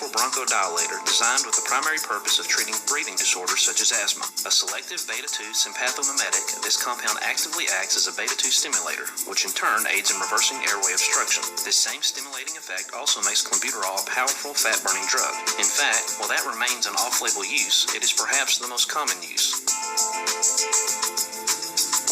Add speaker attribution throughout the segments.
Speaker 1: powerful bronchodilator designed with the primary purpose of treating breathing disorders such as asthma. A selective beta-2 sympathomimetic, this compound actively acts as a beta-2 stimulator, which in turn aids in reversing airway obstruction. This same stimulating effect also makes clenbuterol a powerful fat-burning drug. In fact, while that remains an off-label use, it is perhaps the most common use.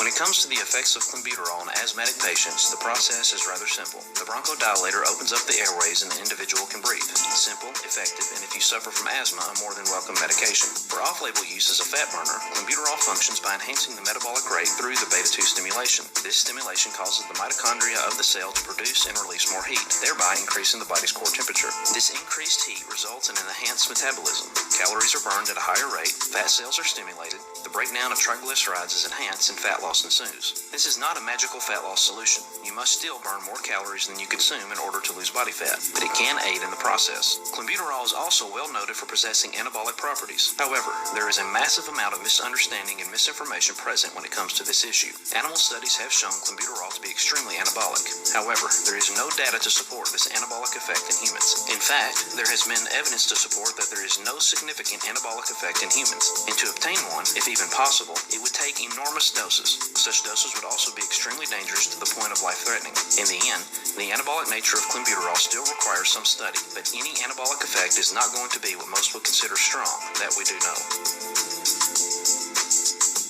Speaker 1: When it comes to the effects of clenbuterol in asthmatic patients, the process is rather simple. The bronchodilator opens up the airways and the individual can breathe. Simple, effective, and if you suffer from asthma, a more than welcome medication. For off-label use as a fat burner, clenbuterol functions by enhancing the metabolic rate through the beta-2 stimulation. This stimulation causes the mitochondria of the cell to produce and release more heat, thereby increasing the body's core temperature. This increased heat results in an enhanced metabolism. Calories are burned at a higher rate, fat cells are stimulated, the breakdown of triglycerides is enhanced, and fat loss ensues. This is not a magical fat loss solution. You must still burn more calories than you consume in order to lose body fat, but it can aid in the process. Clenbuterol is also well noted for possessing anabolic properties. However, there is a massive amount of misunderstanding and misinformation present when it comes to this issue. Animal studies have shown clenbuterol to be extremely anabolic. However, there is no data to support this anabolic effect in humans. In fact, there has been evidence to support that there is no significant anabolic effect in humans, and to obtain one, if even possible, it would take enormous doses. Such doses would also be extremely dangerous to the point of life-threatening. In the end, the anabolic nature of clenbuterol still requires some study, but any anabolic effect is not going to be what most would consider strong, that we do know.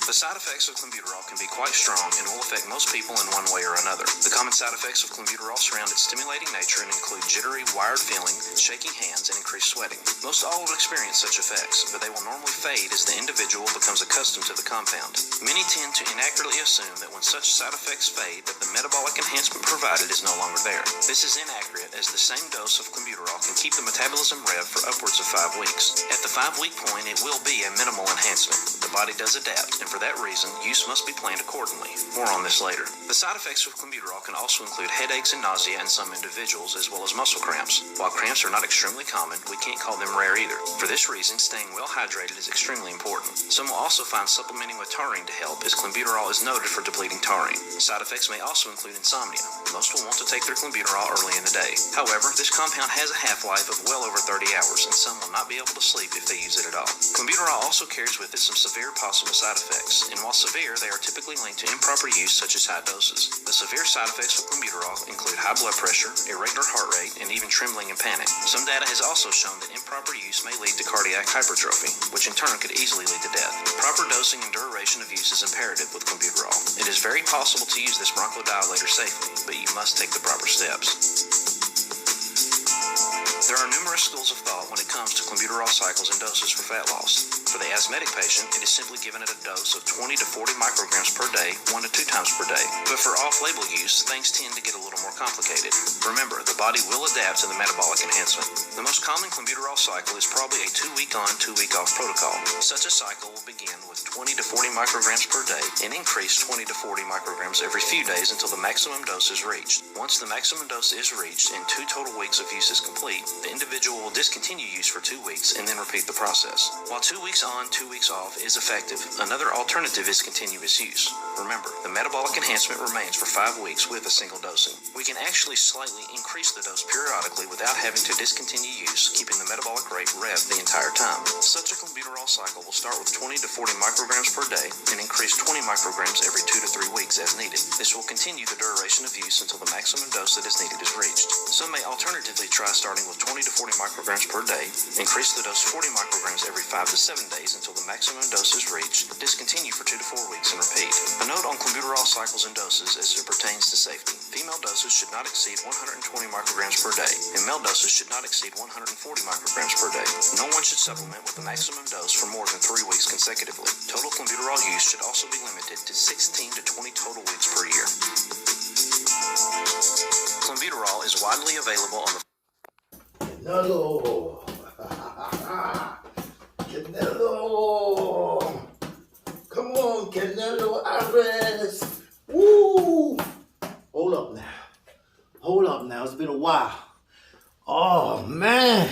Speaker 1: The side effects of clenbuterol can be quite strong and will affect most people in one way or another. The common side effects of clenbuterol surround its stimulating nature and include jittery, wired feeling, shaking hands, and increased sweating. Most all will experience such effects, but they will normally fade as the individual becomes accustomed to the compound. Many tend to inaccurately assume that when such side effects fade, that the metabolic enhancement provided is no longer there. This is inaccurate, as the same dose of clenbuterol can keep the metabolism rev for upwards of 5 weeks. At the 5-week point, it will be a minimal enhancement. The body does adapt, and for that reason, use must be planned accordingly. More on this later. The side effects of clenbuterol can also include headaches and nausea in some individuals, as well as muscle cramps. While cramps are not extremely common, we can't call them rare either. For this reason, staying well hydrated is extremely important. Some will also find supplementing with taurine to help, as clenbuterol is noted for depleting taurine. Side effects may also include insomnia. Most will want to take their clenbuterol early in the day. However, this compound has a half-life of well over 30 hours, and some will not be able to sleep if they use it at all. Clenbuterol also carries with it some severe possible side effects, and while severe, they are typically linked to improper use such as high doses. The severe side effects of clenbuterol include high blood pressure, irregular heart rate, and even trembling and panic. Some data has also shown that improper use may lead to cardiac hypertrophy, which in turn could easily lead to death. Proper dosing and duration of use is imperative with clenbuterol. It is very possible to use this bronchodilator safely, but you must take the proper steps. There are numerous schools of thought when it comes to clenbuterol cycles and doses for fat loss. For the asthmatic patient, it is simply given at a dose of 20 to 40 micrograms per day, 1 to 2 times per day. But for off-label use, things tend to get a little more complicated. Remember, the body will adapt to the metabolic enhancement. The most common clenbuterol cycle is probably a 2-week on, 2-week off protocol. Such a cycle will begin with 20 to 40 micrograms per day and increase 20 to 40 micrograms every few days until the maximum dose is reached. Once the maximum dose is reached and 2 total weeks of use is complete, the individual will discontinue use for 2 weeks and then repeat the process. While 2 weeks on, 2 weeks off is effective, another alternative is continuous use. Remember, the metabolic enhancement remains for 5 weeks with a single dosing. We can actually slightly increase the dose periodically without having to discontinue use, keeping the metabolic rate revved the entire time. Such a clenbuterol cycle will start with 20 to 40 micrograms per day and increase 20 micrograms every 2 to 3 weeks as needed. This will continue the duration of use until the maximum dose that is needed is reached. Some may alternatively try starting with 20 to 40 micrograms per day, increase the dose 40 micrograms every 5 to 7 days until the maximum dose is reached, discontinue for 2 to 4 weeks and repeat. A note on clenbuterol cycles and doses as it pertains to safety. Female doses should not exceed 120 micrograms per day, and male doses should not exceed 140 micrograms per day. No one should supplement with the maximum dose for more than 3 weeks consecutively. Total clenbuterol use should also be limited to 16 to 20 total weeks per year. Clenbuterol is widely available on the
Speaker 2: Canelo! Canelo! Come on, Canelo Alvarez! Woo! Hold up now. Hold up now. It's been a while. Oh, man.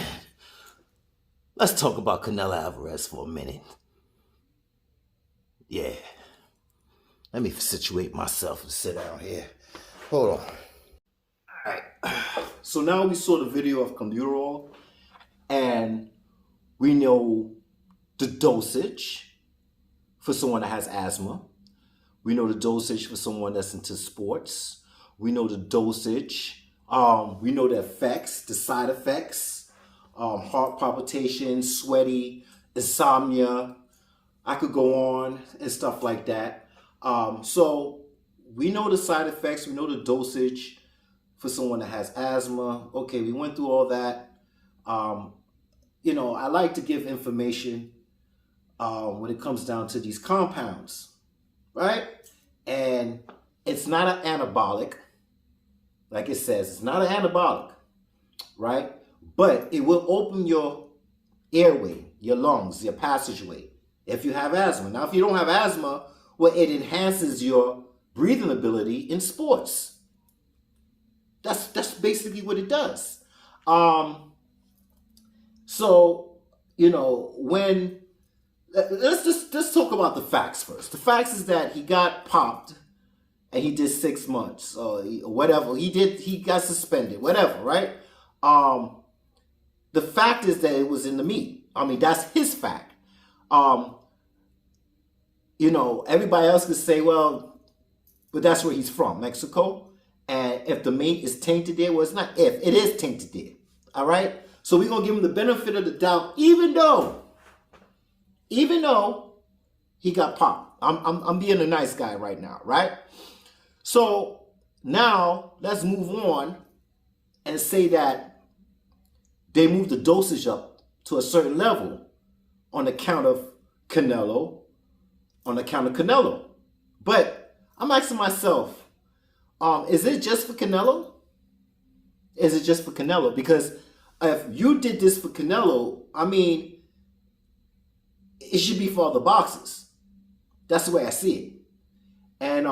Speaker 2: Let's talk about Canelo Alvarez for a minute. Yeah. Let me situate myself and sit down here. Hold on. Alright. So now we saw the video of clenbuterol. And we know the dosage for someone that has asthma. We know the dosage for someone that's into sports. We know the dosage. We know the effects, the side effects, heart palpitations, sweaty, insomnia. I could go on and stuff like that. So we know the side effects. We know the dosage for someone that has asthma. Okay, we went through all that. I like to give information when it comes down to these compounds, right? And it's not an anabolic, like it says. It's not an anabolic, right? But it will open your airway, your lungs, your passageway, if you have asthma. Now, if you don't have asthma, well, it enhances your breathing ability in sports. That's basically what it does. When let's talk about the facts first. The facts is that he got popped and he did 6 months or whatever. He got suspended, whatever, right? The fact is that it was in the meat. I mean, that's his fact. Everybody else could say, well, but that's where he's from, Mexico. And if the meat is tainted there, well, it's not if, it is tainted there. All right? So we're going to give him the benefit of the doubt, even though he got popped. I'm being a nice guy right now, right? So now let's move on and say that they moved the dosage up to a certain level on account of Canelo. But I'm asking myself, is it just for Canelo? Is it just for Canelo? Because if you did this for Canelo, I mean, it should be for other boxers. That's the way I see it. And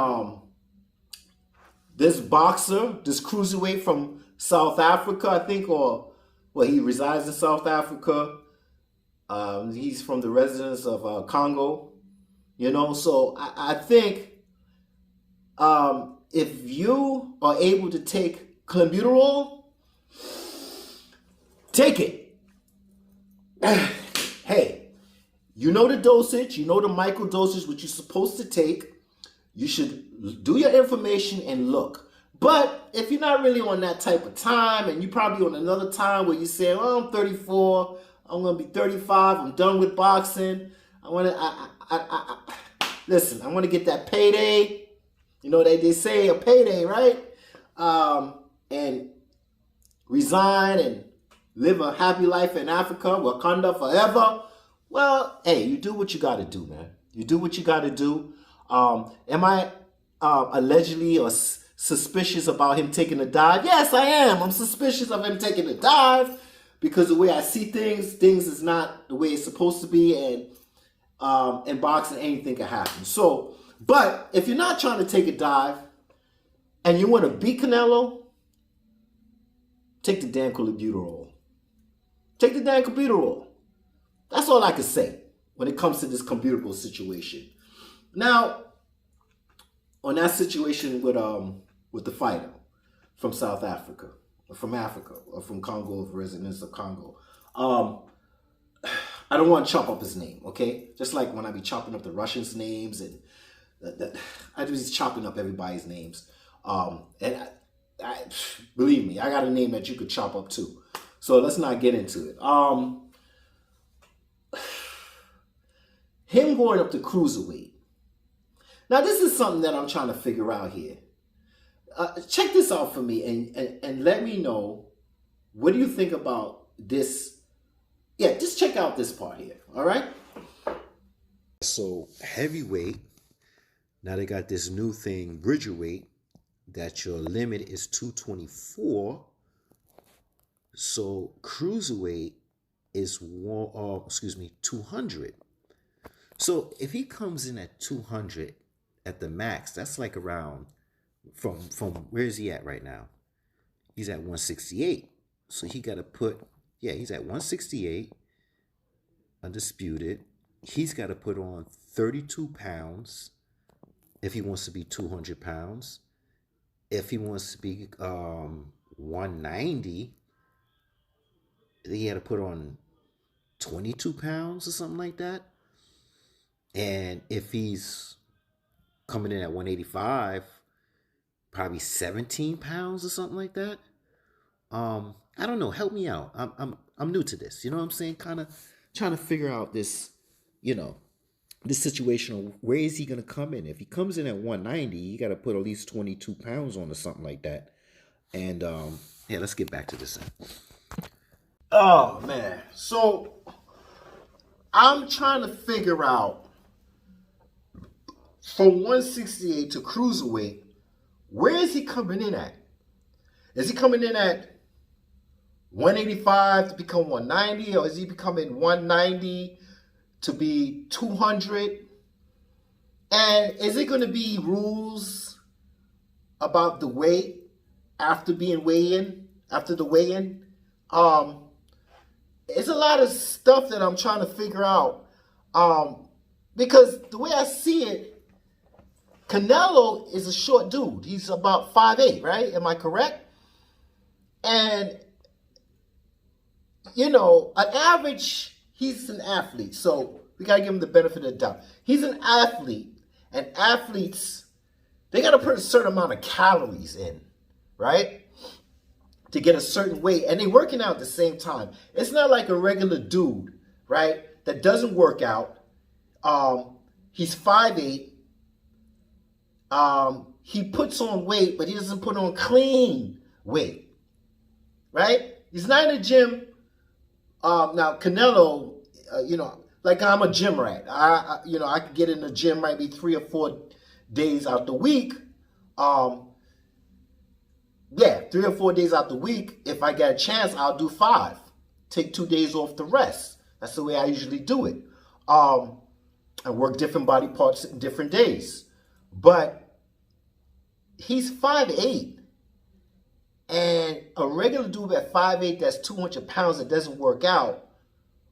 Speaker 2: this boxer, this cruiserweight from South Africa, I think, he resides in South Africa. He's from the residence of Congo. So I think if you are able to take clenbuterol, take it. Hey, you know the dosage, you know the micro dosage, what you're supposed to take. You should do your information and look. But if you're not really on that type of time, and you're probably on another time where you say, oh, I'm 34, I'm going to be 35, I'm done with boxing. Listen, I want to get that payday. They say a payday, right? And resign and live a happy life in Africa, Wakanda forever. Well, hey, you do what you got to do, man. You do what you got to do. Am I allegedly or suspicious about him taking a dive? Yes, I am. I'm suspicious of him taking a dive because the way I see things is not the way it's supposed to be, and in boxing, anything can happen. So, but if you're not trying to take a dive and you want to beat Canelo, take the damn clenbuterol. Take the damn clenbuterol. That's all I can say when it comes to this clenbuterol situation. Now, on that situation with the fighter from South Africa, or from Africa, or from Congo, of residence of Congo, I don't want to chop up his name, okay? Just like when I be chopping up the Russians' names, and I just chopping up everybody's names. And I believe me, I got a name that you could chop up too. So let's not get into it. Him going up to cruiserweight. Now, this is something that I'm trying to figure out here. Check this out for me and let me know, what do you think about this? Yeah, just check out this part here, all right?
Speaker 3: So heavyweight, now they got this new thing, bridgerweight, that your limit is 224. So cruiserweight is 200. So if he comes in at 200 at the max, that's like around from where is he at right now? He's at 168. So he got to put, he's at 168, undisputed. He's got to put on 32 pounds if he wants to be 200 pounds. If he wants to be 190, he had to put on 22 pounds or something like that. And if he's coming in at 185, probably 17 pounds or something like that. I don't know. Help me out. I'm new to this. You know what I'm saying? Kind of trying to figure out this, this situation. Where is he gonna come in? If he comes in at 190, you got to put at least 22 pounds on or something like that. And yeah, let's get back to this thing.
Speaker 2: Oh man. So I'm trying to figure out from 168 to cruiserweight, where is he coming in at? Is he coming in at 185 to become 190, or is he becoming 190 to be 200? And is it going to be rules about the weight after being after the weigh-in? It's a lot of stuff that I'm trying to figure out. Because the way I see it, Canelo is a short dude. He's about 5'8", right? Am I correct? And, an average, he's an athlete. So we got to give him the benefit of the doubt. He's an athlete. And athletes, they got to put a certain amount of calories in, right? To get a certain weight. And they're working out at the same time. It's not like a regular dude, right, that doesn't work out. He's 5'8". He puts on weight, but he doesn't put on clean weight, right? He's not in the gym. Now, Canelo, like I'm a gym rat. I could get in the gym maybe 3 or 4 days out the week. 3 or 4 days out the week. If I get a chance, I'll do 5. Take 2 days off the rest. That's the way I usually do it. I work different body parts in different days. But he's 5'8". And a regular dude at 5'8", that's 200 pounds, that doesn't work out.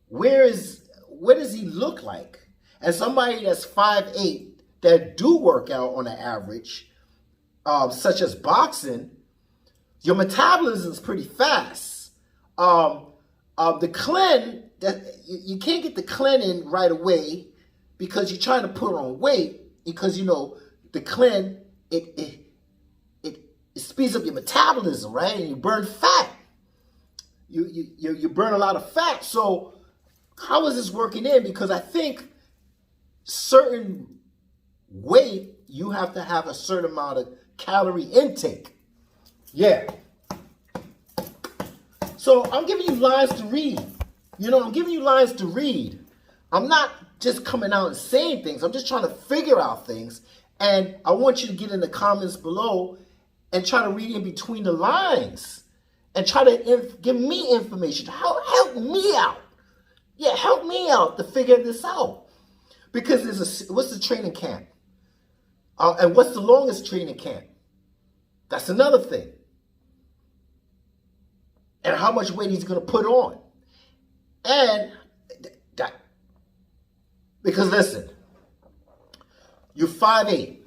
Speaker 2: What does he look like? And somebody that's 5'8", that do work out on an average, such as boxing, your metabolism is pretty fast. The Clen, you can't get the Clen in right away because you're trying to put on weight, because the Clen, it speeds up your metabolism, right? And you burn fat. You burn a lot of fat. So how is this working in? Because I think certain weight, you have to have a certain amount of calorie intake. Yeah. So I'm giving you lines to read. I'm giving you lines to read. I'm not just coming out and saying things. I'm just trying to figure out things. And I want you to get in the comments below and try to read in between the lines and try to give me information. Help me out. Yeah, help me out to figure this out. Because what's the training camp? And what's the longest training camp? That's another thing. And how much weight he's going to put on. And because listen, you're 5'8".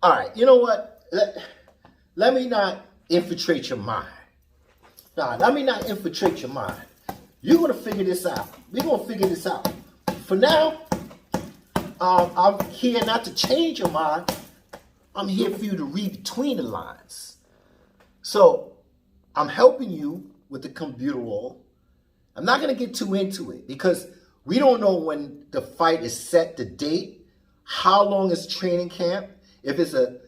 Speaker 2: All right, you know what? Let me not infiltrate your mind. Nah, let me not infiltrate your mind. You're going to figure this out. We're going to figure this out. For now, I'm here not to change your mind. I'm here for you to read between the lines. So, I'm helping you with the computer roll. I'm not going to get too into it because we don't know when the fight is set, the date, how long is training camp, if it's a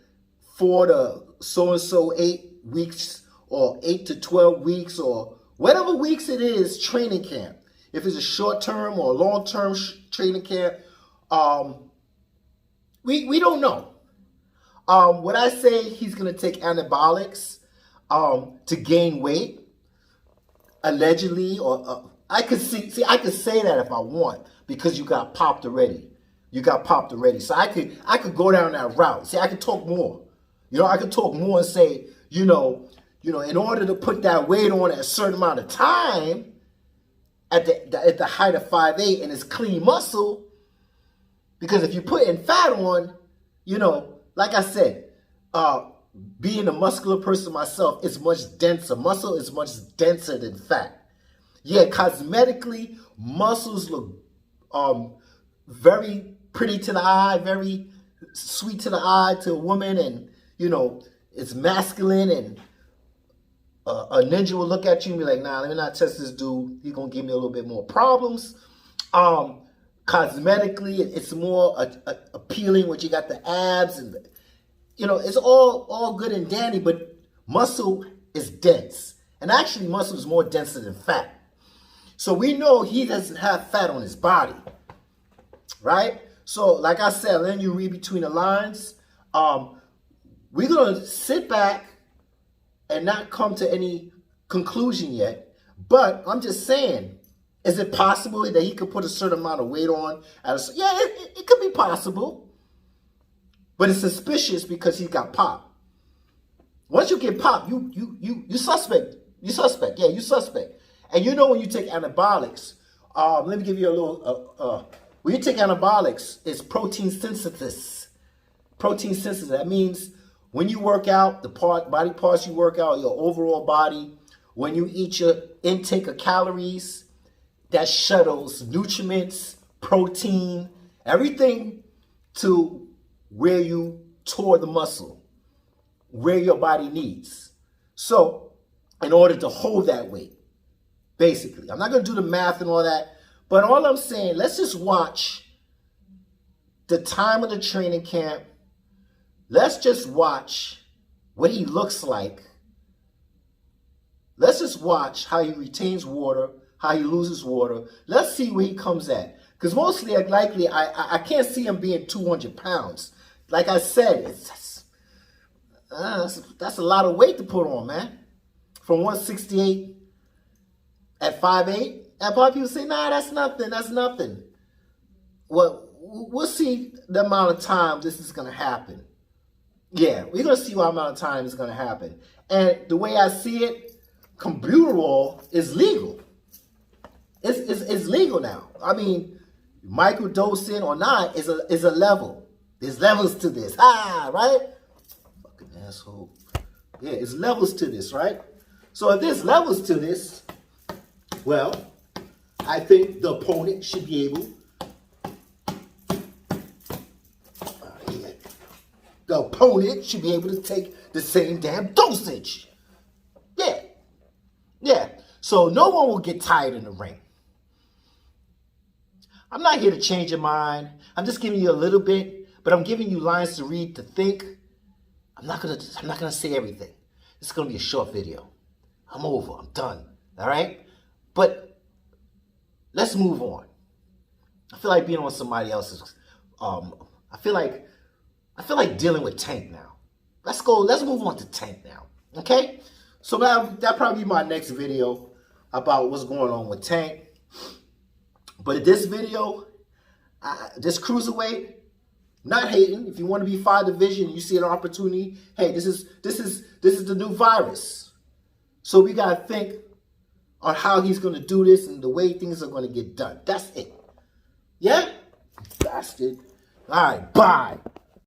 Speaker 2: 4 to so-and-so 8 weeks or 8 to 12 weeks or whatever weeks it is, training camp. If it's a short-term or long-term training camp, we don't know. When I say he's going to take anabolics to gain weight, allegedly, or I could I could say that if I want because you got popped already. So I could go down that route. See, I could talk more. I could talk more and say, in order to put that weight on at a certain amount of time, at the height of 5'8" and it's clean muscle, because if you're putting fat on, like I said, being a muscular person myself, it's much denser. Muscle is much denser than fat. Yeah, cosmetically, muscles look very pretty to the eye, very sweet to the eye to a woman, and it's masculine, and a ninja will look at you and be like, nah, let me not test this dude. He's gonna give me a little bit more problems. Cosmetically, it's more appealing when you got the abs, and it's all good and dandy, but muscle is dense. And actually, muscle is more denser than fat. So we know he doesn't have fat on his body, right? So like I said, letting you read between the lines, we're going to sit back and not come to any conclusion yet. But I'm just saying, is it possible that he could put a certain amount of weight on? Yeah, it could be possible. But it's suspicious because he got popped. Once you get popped, you suspect. You suspect. Yeah, you suspect. And when you take antibiotics, let me give you a little, when you take antibiotics, it's protein synthesis. Protein synthesis, that means when you work out, the body parts you work out, your overall body, when you eat your intake of calories, that shuttles nutriments, protein, everything to where you tore the muscle, where your body needs. So, in order to hold that weight, basically. I'm not going to do the math and all that, but all I'm saying, let's just watch the time of the training camp. Let's just watch what he looks like. Let's just watch how he retains water, how he loses water. Let's see where he comes at. Because mostly likely, I can't see him being 200 pounds. Like I said, that's a lot of weight to put on, man. From 168 at 5'8", and a lot of people say, nah, that's nothing. Well, we'll see the amount of time this is going to happen. Yeah, we're going to see what amount of time is going to happen. And the way I see it, combuterol is legal. It's legal now. I mean, microdosing or not is a level. There's levels to this. Right? Fucking asshole. Yeah, it's levels to this, right? So if there's levels to this, well, I think the opponent should be able, the opponent should be able to take the same damn dosage. Yeah. So no one will get tired in the ring. I'm not here to change your mind. I'm just giving you a little bit, but I'm giving you lines to read, to think. I'm not gonna say everything. It's gonna be a short video. I'm over. I'm done. All right? But let's move on. I feel like being on somebody else's. I feel like dealing with Tank now. Let's go. Let's move on to Tank now. Okay? So that'll probably be my next video about what's going on with Tank. But this video, this cruiserweight, not hating. If you want to be 5 division, you see an opportunity. Hey, this is the new virus. So we gotta think on how he's gonna do this and the way things are gonna get done. That's it. Yeah? Bastard. All right, bye.